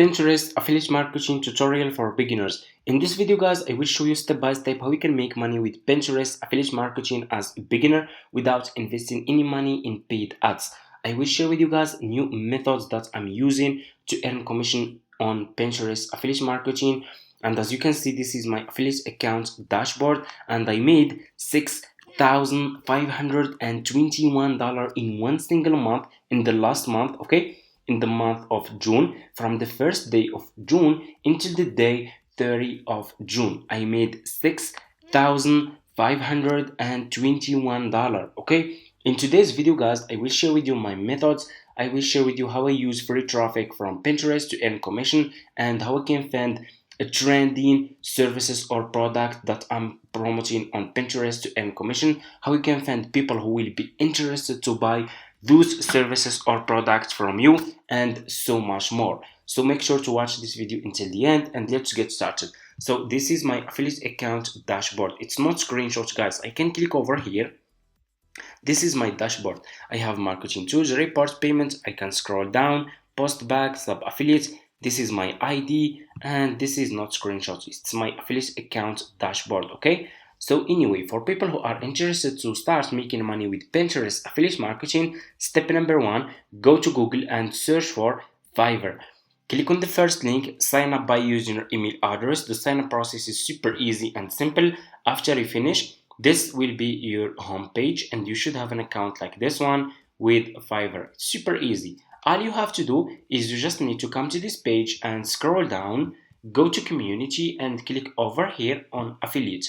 Pinterest affiliate marketing tutorial for beginners. In this video guys, I will show you step by step how you can make money with Pinterest affiliate marketing as a beginner without investing any money in paid ads. I will share with you guys new methods that I'm using to earn commission on Pinterest affiliate marketing. And as you can see, this is my affiliate account dashboard and I made $6,521 in one single month in the last month, okay? In the month of June, from the first day of June until the day 30 of June. I made $6,521. Okay, in today's video guys, I will share with you my methods. I will share with you how I use free traffic from Pinterest to earn commission and how I can find a trending services or product that I'm promoting on Pinterest to earn commission, how you can find people who will be interested to buy those services or products from you, and so much more. So make sure to watch this video until the end and let's get started. So this is my affiliate account dashboard. It's not screenshot guys. I can click over here. This is my dashboard. I have marketing tools, report, payments. I can scroll down, post back, sub affiliates. This is my ID and this is not screenshot. It's my affiliate account dashboard. Okay. So anyway, for people who are interested to start making money with Pinterest affiliate marketing, step number one, go to Google and search for Fiverr. Click on the first link, sign up by using your email address. The sign up process is super easy and simple. After you finish, this will be your home page and you should have an account like this one with Fiverr. It's super easy. All you have to do is you just need to come to this page and scroll down, go to community and click over here on affiliate.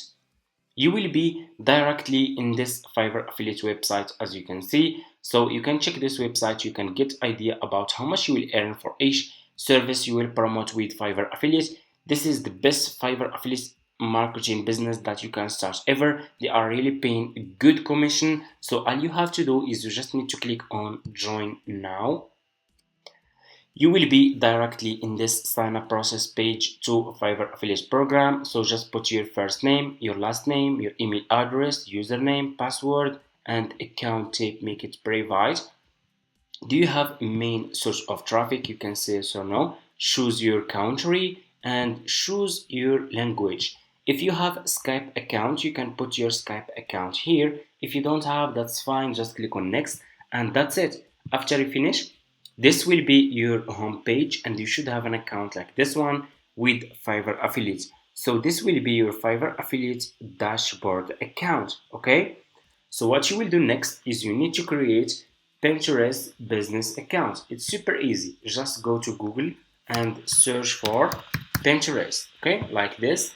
You will be directly in this Fiverr affiliate website as you can see. So you can check this website, you can get idea about how much you will earn for each service you will promote with Fiverr affiliate. This is the best Fiverr affiliate marketing business that you can start ever. They are really paying a good commission. So all you have to do is you just need to click on join now. You will be directly in this sign up process page to Fiverr affiliate program. So just put your first name, your last name, your email address, username, password, and account type. Make it private. Do you have a main source of traffic? You can say yes or no. Choose your country and choose your language. If you have Skype account, you can put your Skype account here. If you don't have, that's fine. Just click on next and that's it. After you finish, this will be your home page and you should have an account like this one with Fiverr affiliates. So this will be your Fiverr affiliate dashboard account. Okay. So what you will do next is you need to create Pinterest business account. It's super easy. Just go to Google and search for Pinterest. Okay, like this.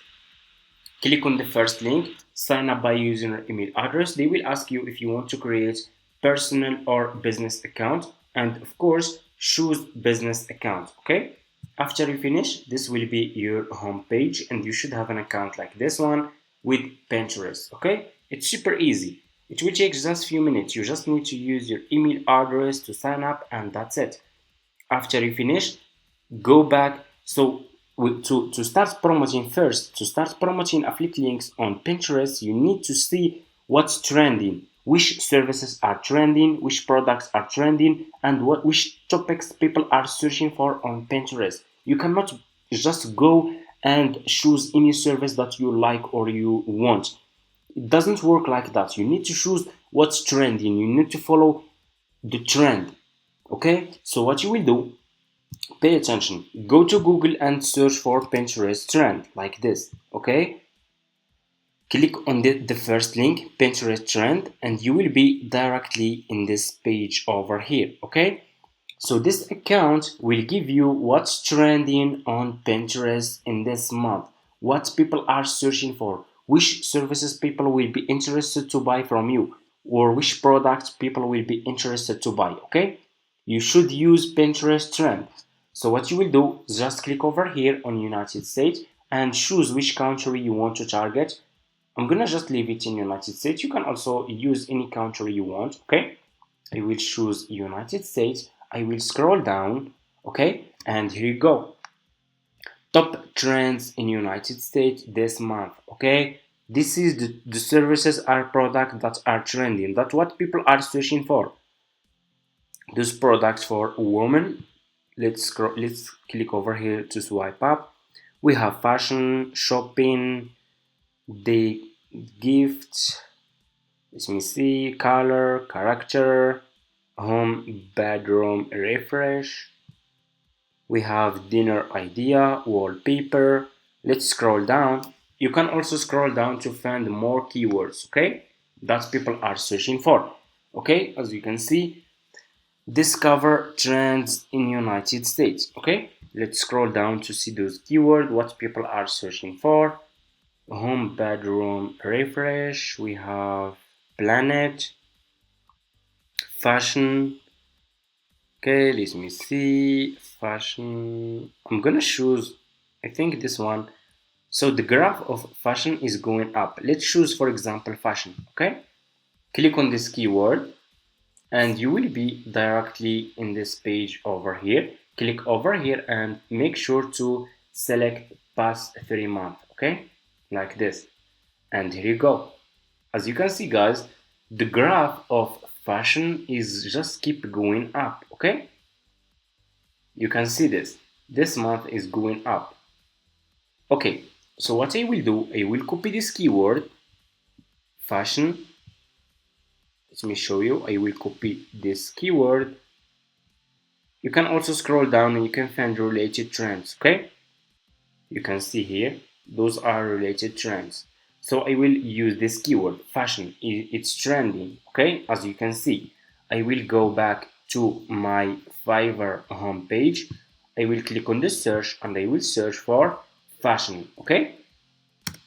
Click on the first link, sign up by using your email address. They will ask you if you want to create personal or business account, and of course choose business account. Okay, after you finish, this will be your home page and you should have an account like this one with Pinterest. Okay, it's super easy. It will take just a few minutes. You just need to use your email address to sign up and that's it. After you finish, go back. So to start promoting first, to start promoting affiliate links on Pinterest, you need to see what's trending, which services are trending, which products are trending, and which topics people are searching for on Pinterest. You cannot just go and choose any service that you like or you want. It doesn't work like that. You need to choose what's trending. You need to follow the trend. Okay, so what you will do, pay attention, go to Google and search for Pinterest trend like this. Okay, click on the first link, Pinterest trend, and you will be directly in this page over here. Okay, so this account will give you what's trending on Pinterest in this month, what people are searching for, which services people will be interested to buy from you, or which products people will be interested to buy. Okay, you should use Pinterest trend. So what you will do is just click over here on United States and choose which country you want to target. I'm gonna just leave it in United States. You can also use any country you want. Okay, I will choose United States. I will scroll down. Okay, and here you go. Top trends in United States this month. Okay, this is the services or products that are trending. That's what people are searching for. Those products for women, let's click over here to swipe up. We have fashion, shopping, the gifts, let me see, color, character, home, bedroom, refresh. We have dinner idea, wallpaper. Let's scroll down. You can also scroll down to find more keywords, okay, that people are searching for. Okay, as you can see, discover trends in United States. Okay, let's scroll down to see those keywords, what people are searching for. Home, bedroom, refresh. We have planet, fashion. Okay, let me see, fashion. I'm gonna choose, I think this one. So the graph of fashion is going up. Let's choose, for example, fashion. Okay, click on this keyword and you will be directly in this page over here. Click over here and make sure to select past 3 months. Okay, like this, and here you go. As you can see, guys, the graph of fashion is just keep going up. Okay, you can see this month is going up. Okay, so what I will do, I will copy this keyword fashion. Let me show you. I will copy this keyword. You can also scroll down and you can find related trends. Okay, you can see here those are related trends. So I will use this keyword fashion. It's trending. Okay, as you can see, I will go back to my Fiverr homepage. I will click on the search and I will search for fashion. Okay,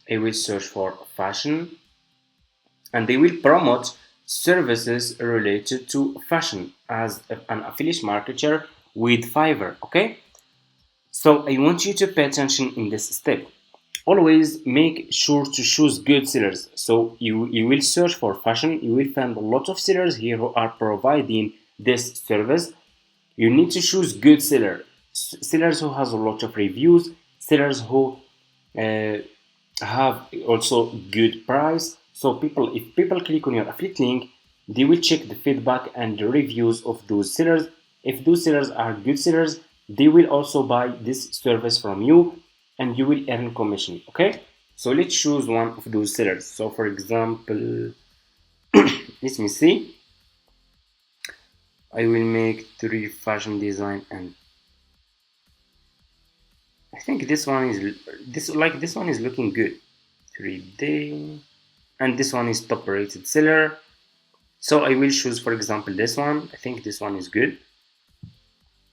I will search for fashion and they will promote services related to fashion as an affiliate marketer with Fiverr. Okay, so I want you to pay attention in this step. Always make sure to choose good sellers. So you will search for fashion, you will find a lot of sellers here who are providing this service. You need to choose good sellers who has a lot of reviews, sellers who uh, have also good price. So if people click on your affiliate link, they will check the feedback and the reviews of those sellers. If those sellers are good sellers, they will also buy this service from you and you will earn commission. Okay, so let's choose one of those sellers. So for example, let me see, I will make 3 fashion design, and I think this one is looking good. 3D, and this one is top rated seller. So I will choose, for example, this one. I think this one is good.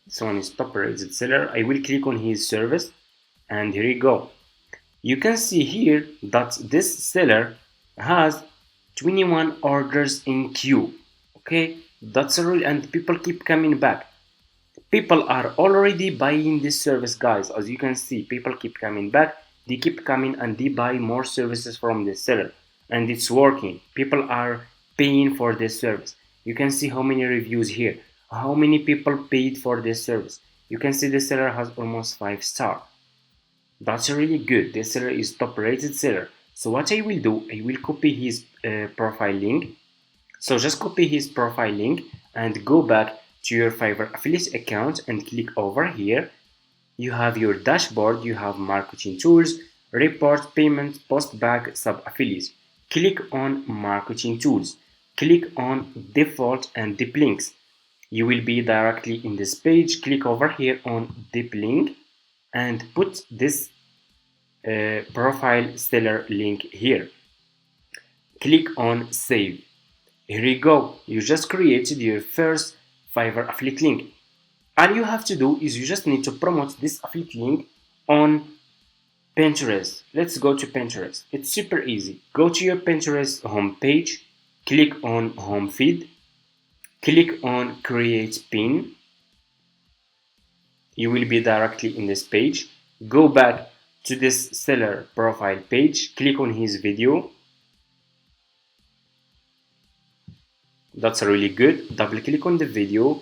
This one is top rated seller. I will click on his service and here you go. You can see here that this seller has 21 orders in queue. Okay, that's a real, and people keep coming back. People are already buying this service, guys. As you can see, people keep coming back, they keep coming and they buy more services from the seller, and it's working. People are paying for this service. You can see how many reviews here, how many people paid for this service. You can see the seller has almost 5 stars. That's really good. This seller is top rated seller. So what I will do, I will copy his profile link. So just copy his profile link and go back to your Fiverr affiliate account and click over here. You have your dashboard, you have marketing tools, report, payment, post bag, sub affiliates. Click on marketing tools. Click on default and deep links. You will be directly in this page. Click over here on deep link and put this profile seller link here. Click on save. Here you go. You just created your first Fiverr affiliate link. All you have to do is you just need to promote this affiliate link on Pinterest. Let's go to Pinterest. It's super easy. Go to your Pinterest homepage, click on home feed, click on create pin. You will be directly in this page. Go back to this seller profile page, click on his video. That's really good. Double click on the video,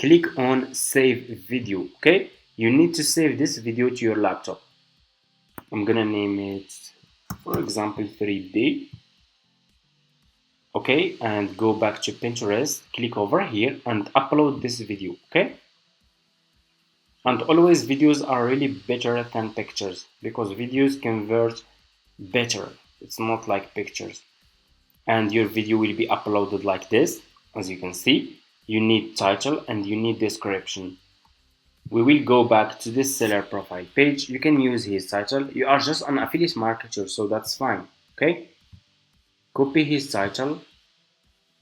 click on save video. Okay, you need to save this video to your laptop. I'm gonna name it, for example, 3D. Okay, and go back to Pinterest, click over here and upload this video. Okay, And always videos are really better than pictures because videos convert better. It's not like pictures. And your video will be uploaded like this. As you can see, you need title and you need description. We will go back to this seller profile page. You can use his title. You are just an affiliate marketer, so that's fine. Okay, copy his title,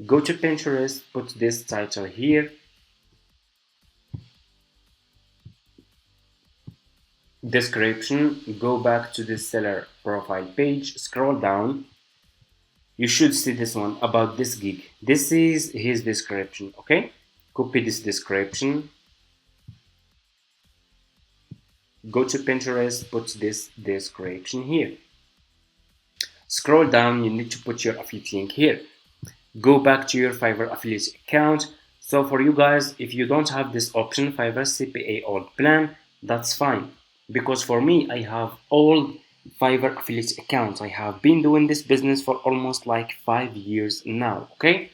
go to Pinterest, put this title here, description, go back to the seller profile page, scroll down. You should see this one about this gig. This is his description. Okay, copy this description, go to Pinterest, put this description here. Scroll down, you need to put your affiliate link here. Go back to your Fiverr affiliate account. So for you guys, if you don't have this option, Fiverr CPA old plan, that's fine. Because for me, I have old Fiverr affiliate accounts. I have been doing this business for almost like 5 years now, okay?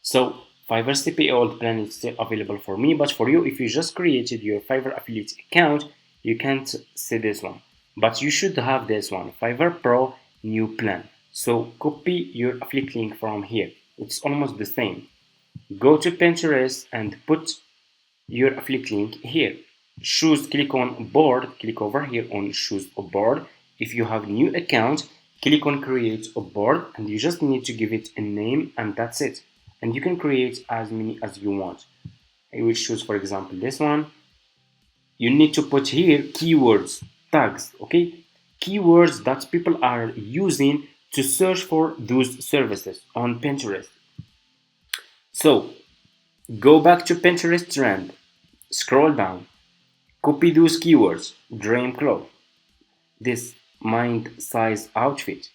So Fiverr CPA old plan is still available for me, but for you, if you just created your Fiverr affiliate account, you can't see this one. But you should have this one, Fiverr Pro new plan. So copy your affiliate link from here. It's almost the same. Go to Pinterest and put your affiliate link here. Choose, click on board, click over here on choose a board. If you have new account, click on create a board and you just need to give it a name and that's it. And you can create as many as you want. I will choose, for example, this one. You need to put here keywords, tags, okay? Keywords that people are using to search for those services on Pinterest. So go back to Pinterest trend, scroll down, copy those keywords, dream clothes, this mind size outfit,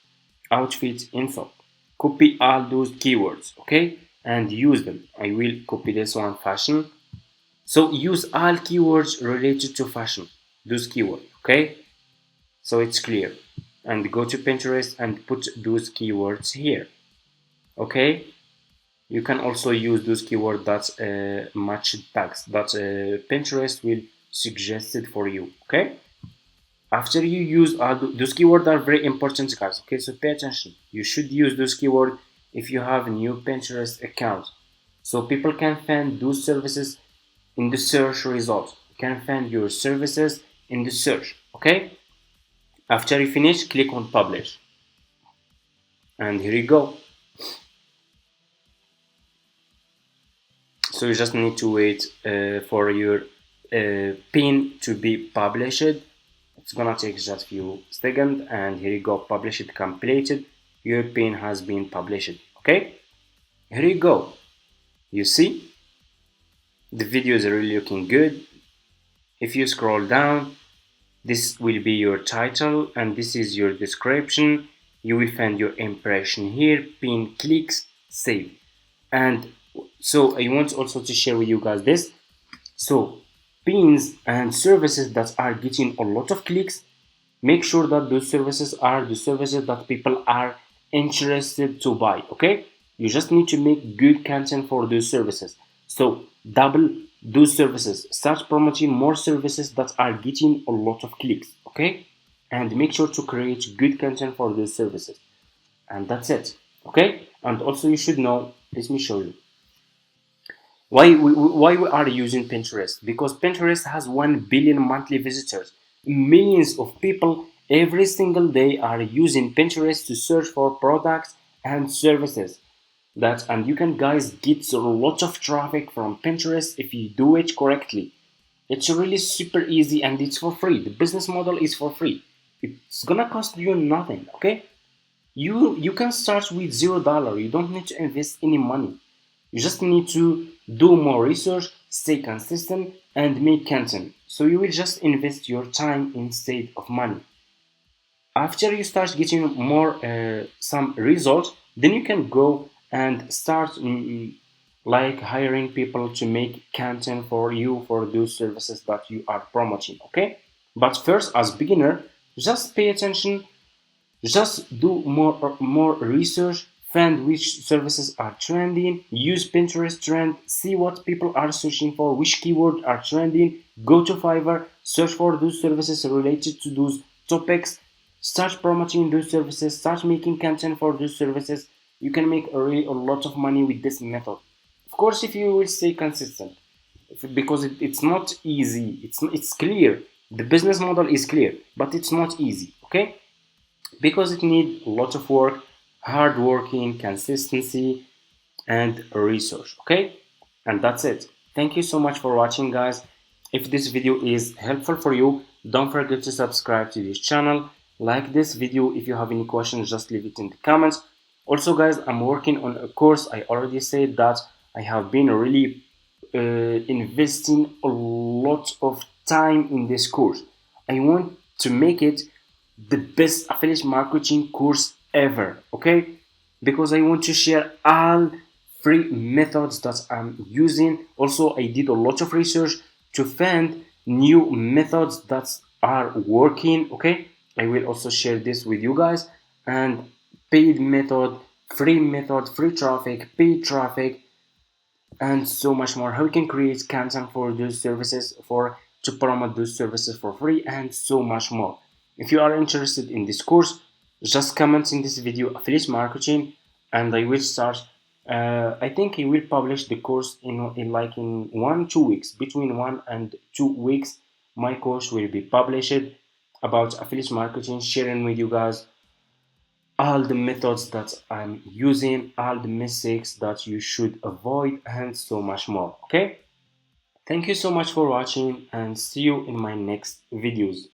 outfit insult. Copy all those keywords, okay? And use them. I will copy this one, fashion. So use all keywords related to fashion, those keywords, okay? So it's clear. And go to Pinterest and put those keywords here, okay? You can also use those keywords that match tags that Pinterest will suggest it for you, okay? After you use those keywords are very important, guys, okay? So pay attention. You should use those keywords if you have a new Pinterest account, so people can find those services in the search results. You can find your services in the search, okay? After you finish, click on publish, and here you go. So you just need to wait for your pin to be published. It's gonna take just a few seconds, and here you go, published completed. Your pin has been published, okay? Here you go. You see, the video is really looking good. If you scroll down, this will be your title and this is your description. You will find your impression here, pin, clicks, save. And so I want also to share with you guys this. So pins and services that are getting a lot of clicks, make sure that those services are the services that people are interested to buy, okay? You just need to make good content for those services. So double those services, start promoting more services that are getting a lot of clicks, okay? And make sure to create good content for those services. And that's it, okay? And also you should know, let me show you why we are using Pinterest. Because Pinterest has 1 billion monthly visitors. Millions of people every single day are using Pinterest to search for products and services. And you can guys get a lot of traffic from Pinterest if you do it correctly. It's really super easy and it's for free. The business model is for free. It's gonna cost you nothing, okay? You can start with $0. You don't need to invest any money. You just need to do more research, stay consistent, and make content. So you will just invest your time instead of money. After you start getting more some results, then you can go and start like hiring people to make content for you for those services that you are promoting, okay? But first, as beginner, just pay attention, just do more research, find which services are trending, use Pinterest trend, see what people are searching for, which keywords are trending, go to Fiverr, search for those services related to those topics, start promoting those services, start making content for those services. You can make really a lot of money with this method. Of course, if you will stay consistent, because it's not easy. It's clear. The business model is clear, but it's not easy. Okay, because it needs a lot of work, hard working, consistency, and research. Okay, and that's it. Thank you so much for watching, guys. If this video is helpful for you, don't forget to subscribe to this channel, like this video. If you have any questions, just leave it in the comments. Also, guys, I'm working on a course. I already said that I have been really investing a lot of time in this course. I want to make it the best affiliate marketing course ever. Okay, because I want to share all free methods that I'm using. Also, I did a lot of research to find new methods that are working. Okay, I will also share this with you guys, and paid method, free traffic, paid traffic, and so much more. How you can create content for those services, for to promote those services for free, and so much more. If you are interested in this course, just comment in this video affiliate marketing, and I will start. I think I will publish the course in 1-2 weeks, between 1 and 2 weeks. My course will be published about affiliate marketing, sharing with you guys all the methods that I'm using, all the mistakes that you should avoid, and so much more. Okay, thank you so much for watching, and see you in my next videos.